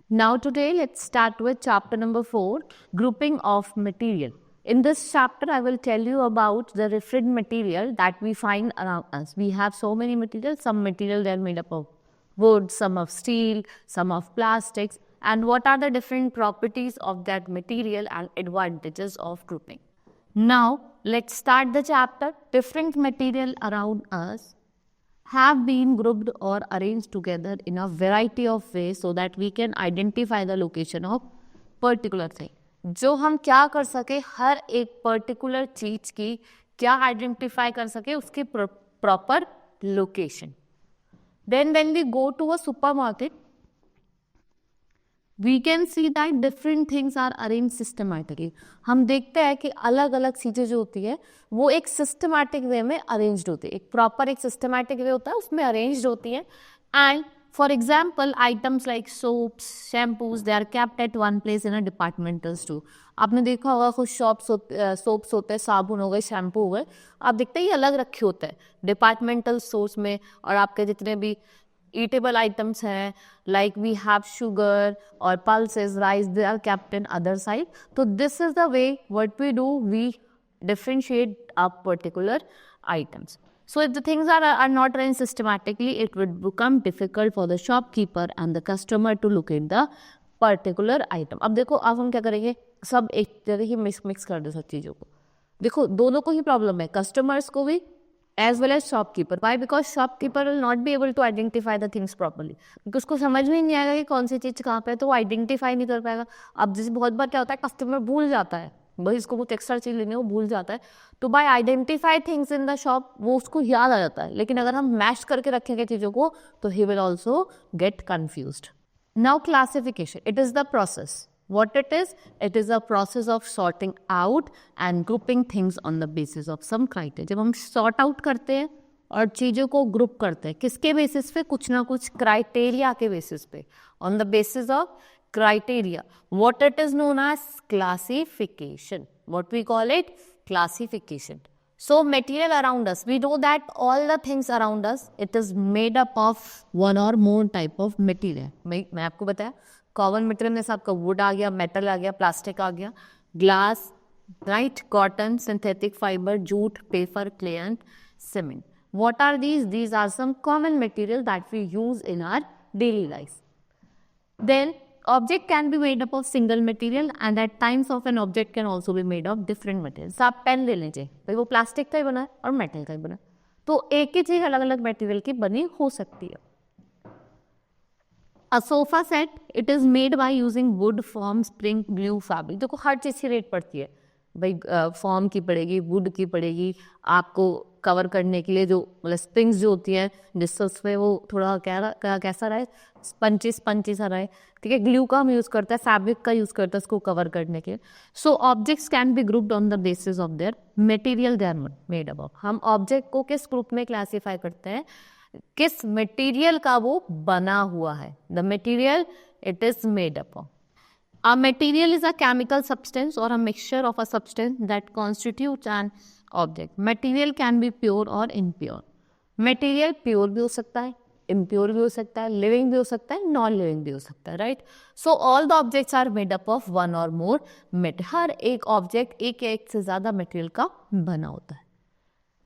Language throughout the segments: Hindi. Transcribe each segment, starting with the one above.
Now today let's start with chapter number 4, grouping of material. In this chapter I will tell you about the different material that we find around us. We have so many materials. Some material they are made up of wood, some of steel, some of plastics, and what are the different properties of that material and advantages of grouping. Now let's start the chapter. Different material around us have been grouped or arranged together in a variety of ways so that we can identify the location of particular thing. जो हम क्या कर सके, हर एक पर्टिकुलर चीज की क्या आइडेंटिफाई कर सके, उसकी proper location. Then when we go to a supermarket, we can see that different things are arranged systematically. हम देखते हैं कि अलग अलग चीज़ें जो होती है वो एक सिस्टमैटिक वे में अरेंज्ड होती है. एक प्रॉपर एक सिस्टमैटिक वे होता है, उसमें अरेंज्ड होती है. And for example items like soaps, shampoos, they are kept at one place in a departmental store. आपने देखा होगा कुछ सोप्स होते हैं, साबुन हो गए, शैम्पू हो गए, आप देखते हैं ये अलग रखे होते हैं डिपार्टमेंटल स्टोर्स में. और आपके जितने भी eatable items हैं, like we have sugar or pulses, rice, they are kept in other side. So this is the way what we do, we differentiate up particular items. So if the things are not arranged systematically, it would become difficult for the shopkeeper and the customer to locate the particular item. अब देखो अब हम क्या करेंगे, सब एक जगह ही मिक्स कर दो सब चीज़ों को. देखो दोनों को ही प्रॉब्लम है, कस्टमर्स को भी as well as shopkeeper. Why? Because shopkeeper will not be able to identify the things properly. क्योंकि उसको समझ में ही नहीं आएगा कि कौन सी चीज़ कहाँ पे है, तो वो आइडेंटिफाई नहीं कर पाएगा. अब जैसे बहुत बार क्या होता है, कस्टमर भूल जाता है, भाई इसको कुछ एक्स्ट्रा चीज़ लेनी है, वो भूल जाता है. तो by identify things in the shop वो उसको याद आ जाता है. लेकिन अगर हम मैश करके रखेंगे चीज़ों को तो he will also get confused. Now classification, it is the process. What it is a process of sorting out and grouping things on the basis of some criteria. जब हम sort out करते हैं और चीज़ों को ग्रुप करते हैं, किसके बेसिस पे, कुछ ना कुछ क्राइटेरिया के बेसिस पे, on the basis of criteria. What it is known as classification. What we call it, classification. So material around us, we know that all the things around us, it is made up of one or more type of material. मैं आपको बताया कॉमन मटेरियल में आपका वुड आ गया, मेटल आ गया, प्लास्टिक आ गया, glass, right, cotton, synthetic fibre, jute, paper, clay and cement. What are these are some common material that we use in our daily life. Then object can be made up of single material and at times of an object can also be made of different material. आप पेन ले लीजिए, भाई वो प्लास्टिक का ही बना है और मेटल का ही बना है, तो एक ही चीज अलग अलग मटेरियल की बनी हो सकती है. A sofa set, it is made by using wood, foam, spring, glue, fabric. देखो हर चीज़ की रेट पड़ती है भाई, फॉर्म की पड़ेगी, वुड की पड़ेगी, आपको कवर करने के लिए जो मतलब स्प्रिंग्स जो होती हैं जिससे उसमें वो थोड़ा कैसा रहे, स्पंची सा रहे, ठीक है. ग्लू का हम यूज़ करता है, फैब्रिक का यूज़ करता है उसको कवर करने के लिए. So objects can be grouped on the basis of their material they are made up. हम ऑब्जेक्ट को किस ग्रुप में क्लासीफाई करते हैं, किस मटेरियल का वो बना हुआ है. The material it is made up of. A material is a chemical substance or a mixture of a substance that constitute an object. Material can be pure or impure. Material pure भी हो सकता है, इम्प्योर भी हो सकता है, लिविंग भी हो सकता है, नॉन लिविंग भी हो सकता है, right. So all the objects are made up of one और मोर मटेरियल. हर एक ऑब्जेक्ट एक से ज्यादा मटेरियल का बना होता है.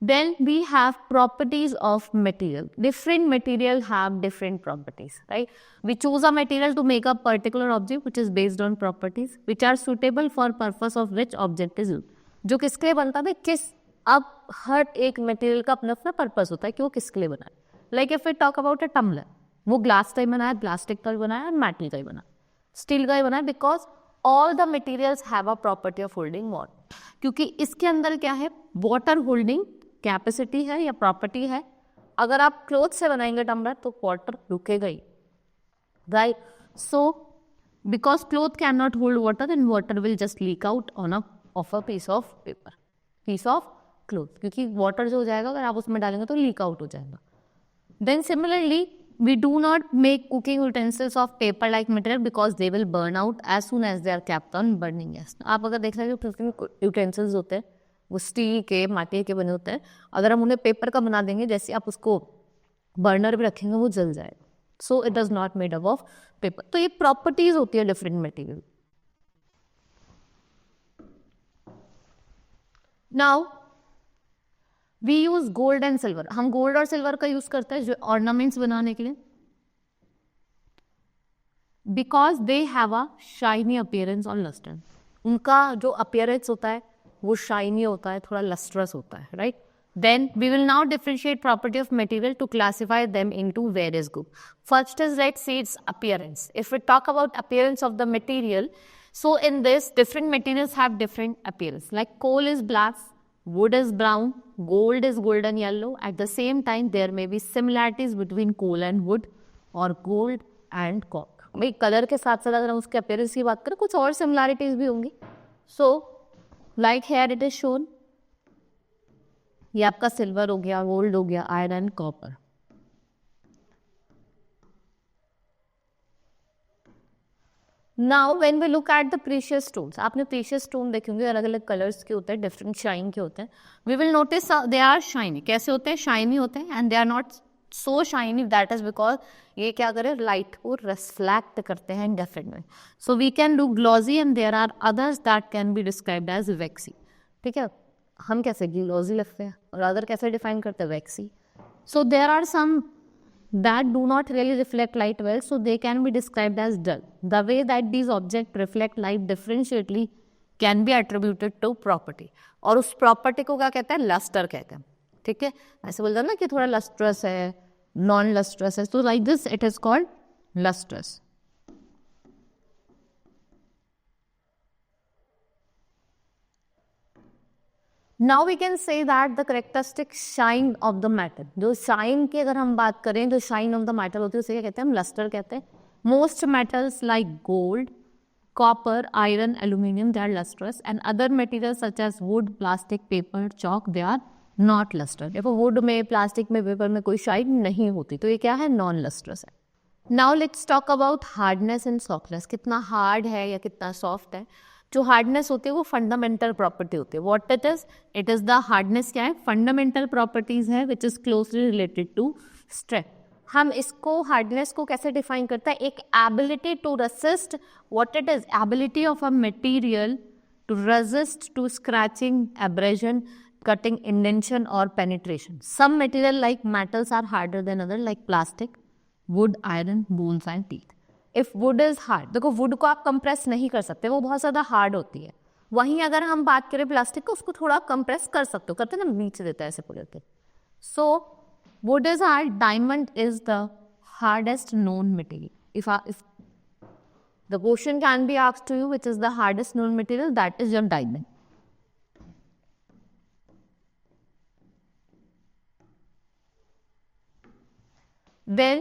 Then we have properties of material. Different material have different properties, right? We choose a material to make a particular object which is based on properties which are suitable for purpose of which object is used. जो किसके लिए बनता है, किस, अब हर एक मटेरियल का अपना अपना पर्पस होता है कि वो किसके लिए बना है. Like if we talk about a tumbler, वो ग्लास का ही बना है, प्लास्टिक का भी बना है और मेटल का ही बना है, स्टील का ही बना है, because all the materials have a property of holding water. क्योंकि इसके अंदर क्या है, वाटर होल्डिंग कैपेसिटी है या प्रॉपर्टी है. अगर आप क्लोथ से बनाएंगे टम्बलर तो वाटर रुकेगा ही, right. So because cloth can not hold water and water will just leak out on of a piece of paper, piece of cloth, क्योंकि वाटर जो हो जाएगा अगर आप उसमें डालेंगे तो लीक आउट हो जाएगा. Then similarly we do not make cooking utensils of paper like material because they will burn out as soon as they are kept on burning gas. आप अगर देख रहे हो cooking utensils होते हैं वो स्टील के माटी के बने होते हैं, अगर हम उन्हें पेपर का बना देंगे जैसे आप उसको बर्नर पे रखेंगे वो जल जाएगा. So it does not made up of paper. तो ये प्रॉपर्टीज होती है different material. Now we use gold and silver. हम गोल्ड और सिल्वर का यूज करते हैं जो ऑर्नामेंट्स बनाने के लिए, because they have a shiny appearance और लस्टर. उनका जो अपीयरेंस होता है वो शाइनी होता है, थोड़ा लस्ट्रस होता है, right. Then we will now differentiate property of material to classify them into various groups. First is, let's see its appearance. If we talk about appearance of the material, so in this different materials have different appearance. Like coal is black, wood is brown, gold is golden yellow. At the same time, there may be similarities between coal and wood or gold and copper. भाई कलर के साथ साथ अगर हम उसके appearance की बात करें कुछ और similarities भी होंगी. So like here it is shown. ये आपका सिल्वर हो गया, गोल्ड हो गया, iron, copper. Now when we look at the precious stones, आपने प्रीशियस स्टोन देखे होंगे, अलग अलग कलर्स के होते हैं, डिफरेंट शाइन के होते हैं. We will notice they are shiny. कैसे होते हैं? शाइनी होते हैं. And they are not so shiny, that is because ये क्या करें, लाइट को रिफ्लेक्ट करते हैं in different way. So we can do glossy and there are others that can be described as waxy. ठीक है, हम कैसे ग्लॉसी लगते हैं और अदर कैसे डिफाइन करते हैं, waxy. So there are some that do not really reflect light well, so they can be described as dull. The way that these object reflect light differentially can be attributed to property. और उस प्रॉपर्टी को क्या कहते हैं? लस्टर कहते हैं. ठीक है, ऐसे बोलते हैं ना कि थोड़ा लस्ट्रस है, नॉन लस्ट्रस है. तो like this it is called lustrous. Now we can say that the characteristic shine of the metal, जो shine की अगर हम बात करें तो shine of the metal होती है उसे क्या कहते हैं? हम luster कहते हैं. Most metals like gold, copper, iron, aluminium, they are lustrous, and other materials such as wood, plastic, paper, chalk, they are not lustrous. देखो wood में, plastic में, paper में कोई shine नहीं होती, तो ये क्या है? Non lustrous है. Now let's talk about hardness and softness. कितना hard है या कितना soft है. जो हार्डनेस होती है वो फंडामेंटल प्रॉपर्टी होती है. What it is the hardness क्या है? फंडामेंटल प्रॉपर्टीज है which is closely related to strength. हम इसको हार्डनेस को कैसे डिफाइन करते हैं? एक ability to resist. What it is? Ability of a material to resist to scratching, abrasion, cutting, indentation or penetration. Some material like metals are harder than other like plastic, wood, iron, bones and teeth. If wood is hard, देखो wood को आप compress नहीं कर सकते, वो बहुत ज़्यादा hard होती है. वहीं अगर हम बात करें प्लास्टिक को, उसको थोड़ा compress कर सकते हो, करते हैं ना, नीचे देता है ऐसे पूरे के. So wood is hard, diamond is the hardest known material. If the question can be asked to you, which is the hardest known material, that is your diamond. Well,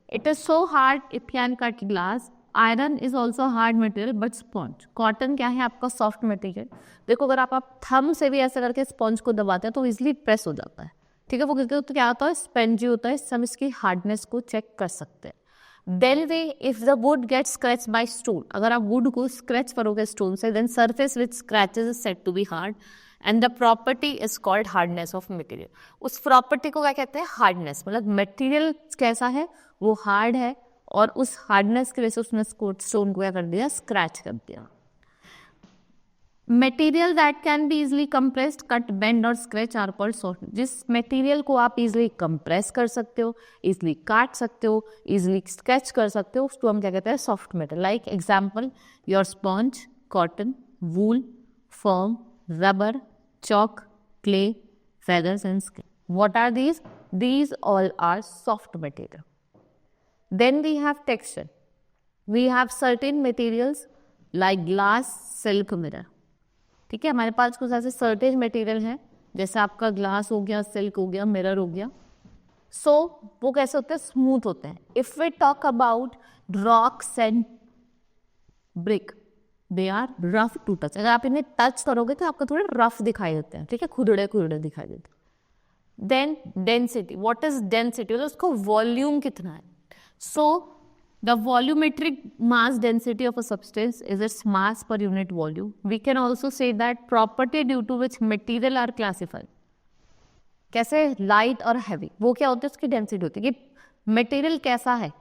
it is so hard it can cut glass. Iron is also hard material but sponge. Cotton क्या है आपका soft material. देखो अगर आप थंब से भी ऐसे करके स्पॉन्ज को दबाते हैं तो इजिली प्रेस हो जाता है. ठीक है, वो तो क्या होता है, स्पंजी होता है. हम इसकी हार्डनेस को चेक कर सकते हैं. Then way if the wood get scratch by stone, अगर आप वुड को स्क्रैच करोगे स्टोन से, then surface which scratches is said to be hard and the property is called hardness of material. उस प्रॉपर्टी को क्या कहते हैं? हार्डनेस. मतलब मटेरियल कैसा है, वो हार्ड है और उस हार्डनेस की वजह से उसने स्टोन को क्या कर दिया, स्क्रैच कर दिया. Material that can be easily compressed, cut, bend और स्क्रैच आर कॉल्ड सॉफ्ट. जिस मटेरियल को आप इजिली कंप्रेस कर सकते हो, इजिली काट सकते हो, इजिली स्क्रैच कर सकते हो, उसको हम क्या कहते हैं? Soft material. Like example your sponge, cotton, wool, form, rubber, chalk, clay, feathers and skin. What are these? These all are soft material. Then we have texture. We have certain materials like glass, silk, mirror. ठीक है, हमारे पास कुछ ऐसे certain material है, जैसे आपका ग्लास हो गया, सिल्क हो गया, मिरर हो गया. So वो कैसे होते हैं? स्मूथ होते हैं. If we talk about rocks and brick, they are rough to touch. अगर आप इन्हें टच करोगे तो आपको थोड़े रफ दिखाई देते हैं. ठीक है, खुदड़े खुदड़े दिखाई देते हैं. Then density. What is density? मतलब उसका वॉल्यूम कितना है. So The volumetric mass density of a substance is its mass per unit volume. We can also say that property due to which material are classified. कैसे लाइट और हैवी, वो क्या होता है, उसकी डेंसिटी होती है कि मटेरियल कैसा है,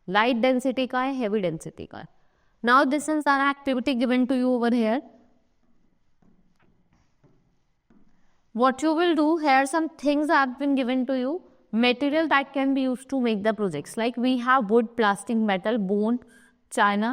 लाइट डेंसिटी का है, हैवी डेंसिटी का है. Now this is our activity given to you over here. What you will do here, some things have been given to you, material that can be used to make the projects, like we have wood, plastic, metal, bone, china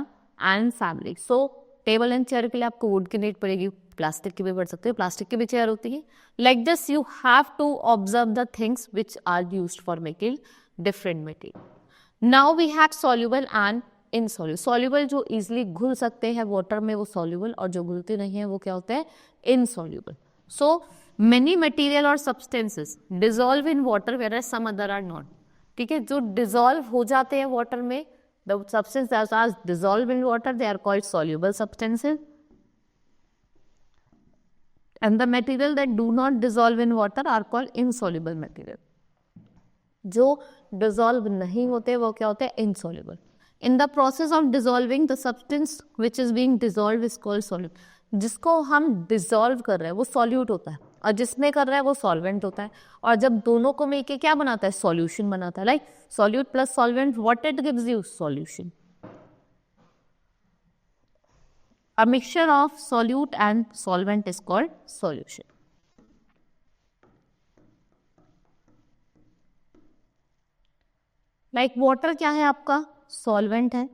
and fabric. So table and chair के लिए आपको वुड की नीड पड़ेगी, प्लास्टिक की भी पड़ सकती है, प्लास्टिक की भी चेयर होती है. Like this you have to observe the things which are used for making different material. Now we have soluble and insoluble. Soluble जो इजिली घुल सकते हैं वाटर में वो सॉल्युबल, और जो घुलते नहीं है वो क्या होते हैं, insoluble. So many material or substances dissolve in water whereas some other are not. ठीक है, जो dissolve हो जाते हैं water में, the substance that are dissolved in water, they are called soluble substances, and the material that do not dissolve in water are called insoluble material. जो dissolve नहीं होते वो क्या होते हैं, insoluble. In the process of dissolving, the substance which is being dissolved is called solute. जिसको हम डिजोल्व कर रहे हैं वो सॉल्यूट होता है, और जिसमें कर रहा है वो सॉल्वेंट होता है. और जब दोनों को मिलके क्या बनाता है, सॉल्यूशन बनाता है. Like solute plus solvent, what it gives you, solution. A mixture of solute and solvent is called solution. Like water क्या है आपका, सॉल्वेंट है.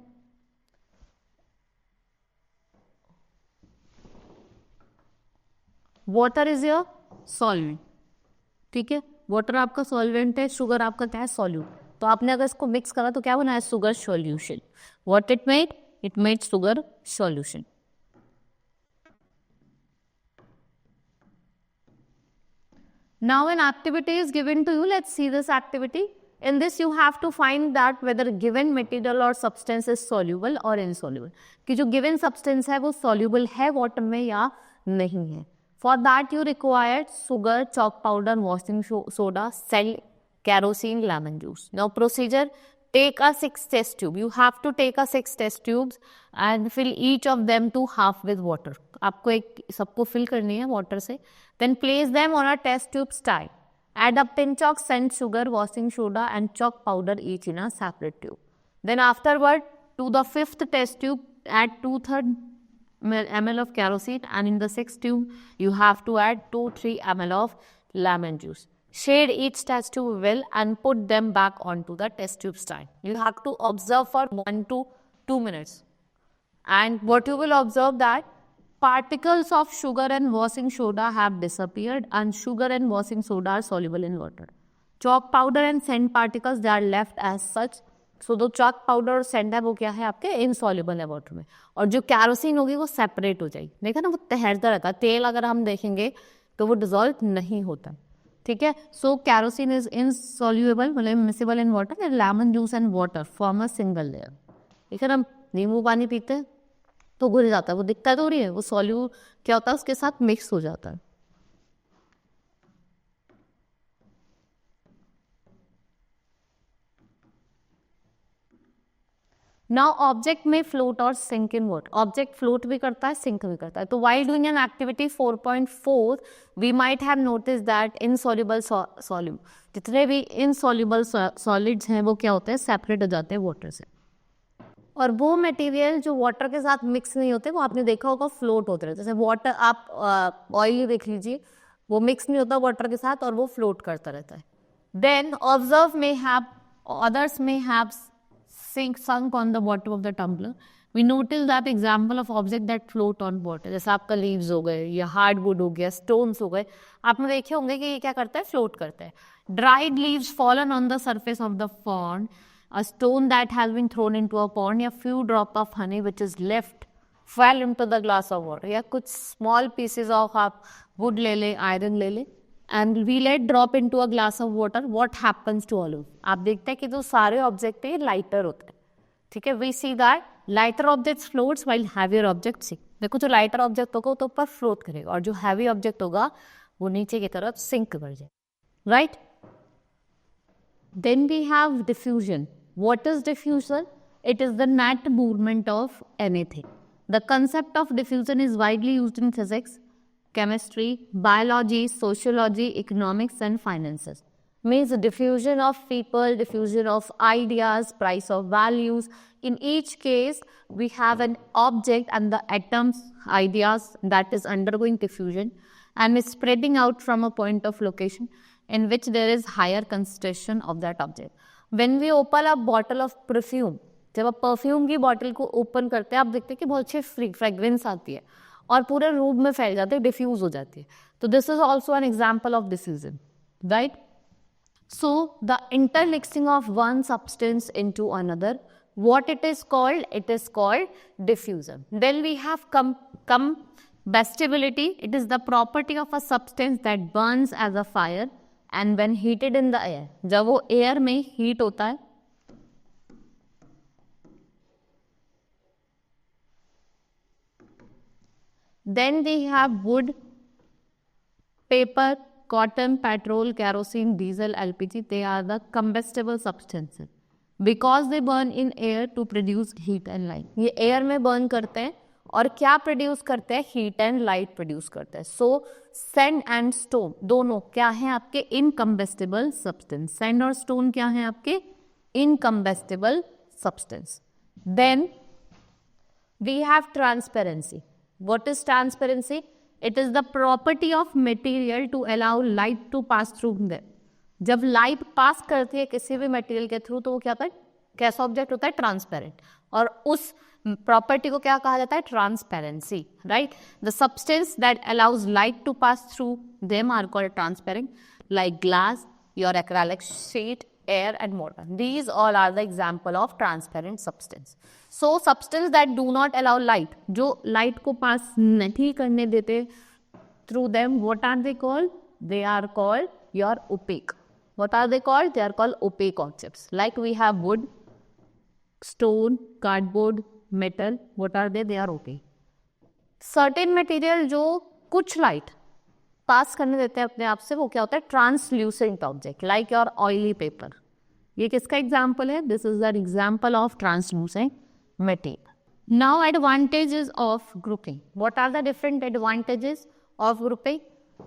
Water is your solvent. ठीक है, वाटर आपका सॉल्वेंट है, शुगर आपका क्या है, सॉल्यूट. तो आपने अगर इसको मिक्स करा तो क्या बनाया, sugar solution. What it made, it made sugar solution. Now an activity is given to you. Let's see this activity. In this you have to find that whether given material or substance is soluble or insoluble. कि जो given substance है वो soluble है water में या नहीं है. For that you require sugar, chalk powder, washing soda, salt, kerosene, lemon juice. Now procedure, take a 6 test tube. You have to take a 6 test tubes and fill each of them to half with water. आपको एक सबको fill करनी है water से. Then place them on a test tube style. Add a pinch of sand, sugar, washing soda and chalk powder each in a separate tube. Then afterward, to the 5th test tube, add 2/3 ml of kerosene, and in the 6th tube, you have to add 2-3 ml of lemon juice. Shade each test tube well and put them back onto the test tube stand. You have to observe for 1 to 2 minutes. And what you will observe that particles of sugar and washing soda have disappeared and sugar and washing soda are soluble in water. Chalk powder and sand particles, they are left as such. So जो chalk powder और sand है वो क्या है आपके, insoluble है water में. और जो kerosene होगी वो separate हो जाएगी. देखा ना, वो तैरता रहता है. तेल अगर हम देखेंगे तो वो dissolve नहीं होता. ठीक है, so kerosene is insoluble, मतलब miscible in water, and lemon juice and water form a single layer. देखा ना, नींबू पानी पीते हैं तो घुल जाता है, वो दिखता तो नहीं है, वो सॉल्यू क्या होता है उसके साथ मिक्स हो जाता है. नाउ ऑब्जेक्ट में फ्लोट और sink in water. Object float भी करता है, सिंक भी करता है. तो while doing an activity 4.4 we might have notice that insoluble solute, जितने भी इनसॉल्युबल सॉलिड्स हैं वो क्या होते हैं, सेपरेट हो जाते हैं वाटर से. और वो मटेरियल जो वाटर के साथ मिक्स नहीं होते वो आपने देखा होगा फ्लोट होते रहते हैं. जैसे वाटर, आप ऑयल देख लीजिए, वो मिक्स नहीं होता वाटर के साथ और वो फ्लोट करता रहता है. Then observe may have, others may have sunk on the bottom of the tumbler. We notice that example of object that float on water. जैसे आपका लीव्स हो गए या हार्डवुड हो गया, स्टोन्स हो गए, आपने देखे होंगे कि ये क्या करता है, फ्लोट करता है. Dried leaves fallen on the surface of the pond, a stone that has been thrown into a pond, या few drop of honey which is left fell into the glass of water, या कुछ small pieces of आप wood ले ले, iron ले ले, and we let drop into a glass of water. What happens to all of? आप देखते हैं कि जो सारे ऑब्जेक्ट है लाइटर होते हैं. ठीक है, we see that lighter objects floats while heavier objects sink. देखो जो लाइटर ऑब्जेक्ट होगा वो तो ऊपर फ्लोट करेगा और जो हैवी ऑब्जेक्ट होगा वो नीचे की तरफ सिंक कर जाए. Right. Then we have diffusion. What is diffusion? It is the net movement of anything. The concept of diffusion is widely used in physics, chemistry, biology, sociology, economics, and finances. Means diffusion of people, diffusion of ideas, price of values. In each case, we have an object and the atoms, ideas that is undergoing diffusion and is spreading out from a point of location in which there is higher concentration of that object. When we open a bottle of perfume, जब आप परफ्यूम की बॉटल को ओपन करते हैं आप देखते हैं कि बहुत अच्छी फ्रेग्रेंस आती है और पूरे रूम में फैल जाती है, डिफ्यूज हो जाती है. तो this is also an example of diffusion, right. So the intermixing of one substance into another, what it is called? It is called diffusion. Then we have combustibility. It is the property of a substance that burns as a fire and when heated in the air. जब वो air में heat होता है, then we have wood, paper, cotton, petrol, kerosene, diesel, LPG. They are the combustible substances because they burn in air to produce heat and light. ये air में burn करते हैं और क्या produce करते हैं? Heat and light produce करते हैं. So sand and stone दोनों क्या हैं आपके? Incombustible substance. Sand और stone क्या हैं आपके? Incombustible substance. Then we have transparency. What is transparency? It is the property of material to allow light to pass through them. जब लाइट पास करती है किसी भी मटेरियल के थ्रू तो वो क्या होता है? कैसा ऑब्जेक्ट होता है? ट्रांसपेरेंट. और उस प्रॉपर्टी को क्या कहा जाता है? Transparency, right. The substance that allows light to pass through them are called transparent, like glass, your acrylic sheet, air and water. These all are the example of transparent substance. So substance that do not allow light, जो light को pass नहीं करने देते through them, what are they called? They are called your opaque. What are they called? They are called opaque objects. Like we have wood, stone, cardboard, metal. What are they? They are opaque. Certain material जो कुछ light पास करने देते हैं अपने आप से, वो क्या होता है? Translucent object, like your oily paper. ये किसका एग्जाम्पल है? This is an example of translucent material. Now advantages of grouping. What are the different advantages of grouping?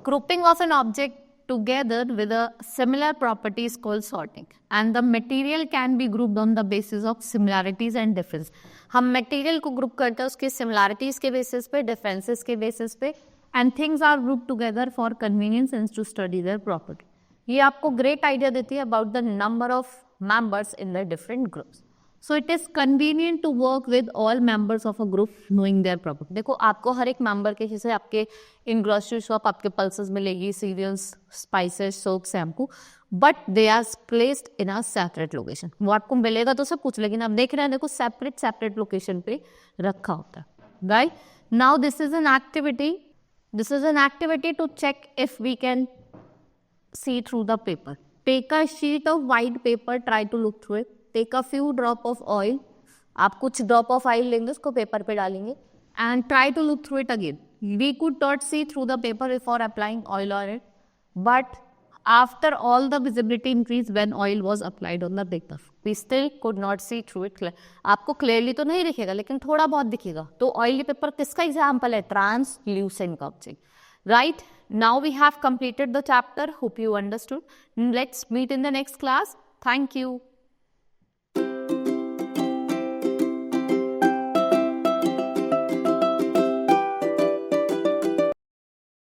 Grouping of an object together with a similar property is called sorting, and the material can be grouped on the basis of similarities and difference. हम material को group करते हैं उसके similarities के basis पे, differences के basis पे, and things are grouped together for convenience and to study their property. ये आपको great idea देती है about the number of members in the different groups. So it is convenient to work with all members of a group knowing their property. देखो आपको हर एक मेंबर के जैसे आपके इन ग्रोसरी शॉप आपके पल्सेस मिलेगी, cereals, spices, soap, shampoo, but they are placed in a separate location. वो आपको मिलेगा तो सब कुछ, लेकिन आप देख रहे हैं देखो सेपरेट लोकेशन पे रखा होता है, right. Now this is an activity to check if we can see through the paper. Take a sheet of white paper, try to look through it. Take a few drop of oil. आप कुछ drop of oil लेंगे, उसको पेपर पे डालेंगे, and try to look through it again. We could not see through the paper before applying oil on it, but after all the visibility increased when oil was applied on the paper, we still could not see through it. आपको clearly तो नहीं दिखेगा, लेकिन थोड़ा बहुत दिखेगा. तो oily paper किसका example है? Translucent object, right? Now we have completed the chapter. Hope you understood. Let's meet in the next class. Thank you.